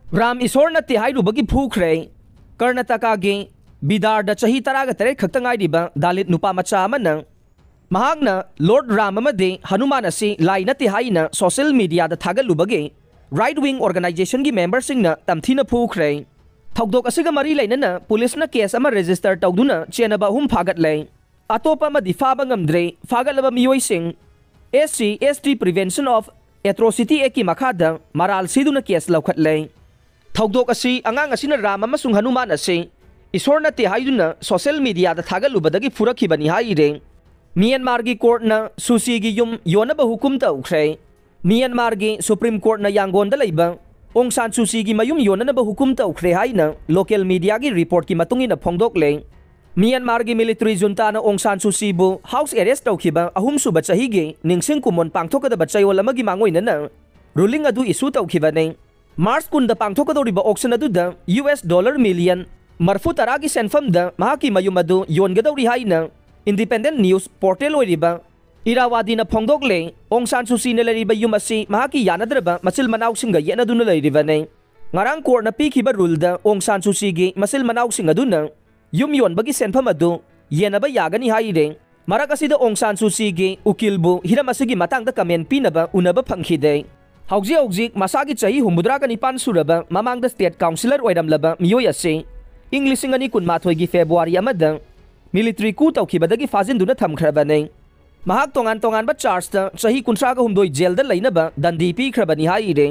राम ईश्वर नते हाइरुबगी फूख्रे कर्नाटकागी बिदारदा चही तरागा तरे खक्तंगाइरिबा दालित नुपा मचा अमना महागना लॉर्ड राम अमदे हनुमान असी लाई नते हाइना सोशल मीडिया दा थागलुबगे राइट विंग ऑर्गेनाइजेशन की मेंबर सिंगना तमथीना फूख्रे थौदोक असिगा मरी लेना पुलिसना केस अमा रजिस्टर तौदुना चेनबा हुम फागतले अतोपा अमा दिफाबा ngamdre फागलबा मियोइसिंग SC ST prevention of atrocity act की मखादा मराल सिदुना केस लौखतले थौदोक असी अंगांग असिना राम अमसुंग हनुमान असी ईश्वर नते हाइदुना सोशल मीडिया दा थागलुबदगी फुरखिबनी हाइरे म्यांमार की कोर्ट न सुसी की युम योनब हुकुम तौख्रे म्यांमार की सुप्रीम कोर्ट न यांगोन दा लैबा ओंग सान सुसी की मयुम योनब हुकुम तौख्रे हाइना लोकल मीडिया की रिपोर्ट की मतुंगिना फोंगदोकले म्यांमार की मिलिट्री जुंता न ओंग सान सुसी बु हाउस अरेस्ट तौखिबा अहुम सुबा चही गे निंगसिंग कुमोन पांगथोकदबा चयोल अमगी मांगोइना रूलिंग अदु इशू तौखिबाने मार्च कुंदा पांगथोकदोरिबा ऑक्शन अदुदा $1 मिलियन मरफू तरा की सेंफम दा महाकी मयुम अदु योनगदौरी हाइना इंडिपेंडेंट न्यूज पोर्टल ओइरिबा इरावादी न फोंगदोकले ओंग सान सुसी ने लरिबा युम असि महाकी यानद्रबा मसिल मनाउसिंगा येनदुना लरिबाने ngarang कोर्ट न पीखिबा रूल दा ओंग सान सुसी गी मसिल मनाउसिंग अदुना युम योनबगी सेंफम अदु येनबा यागनी हाइरे मरक असिदा ओंग सान सुसी गी उकिलबु हिरम असिगी मतंगदा कमेंट पीनबा उनबा फंखिदे हौजी मसागी चही 59 सुरबा ममांगदा स्टेट काउंसिलर ओइरमलबा मियोय असे इंग्लिशिंग अनि कुनमाथोय गी फेब्रुवारी अमदा मिलिट्री कू तौखिबदगी फाजिनदुना थमख्रबने महाक तोंगान तोंगानबा चार्ज ता चही 53 जेल दा लैनबा दंडी पीख्रबनी हाइरे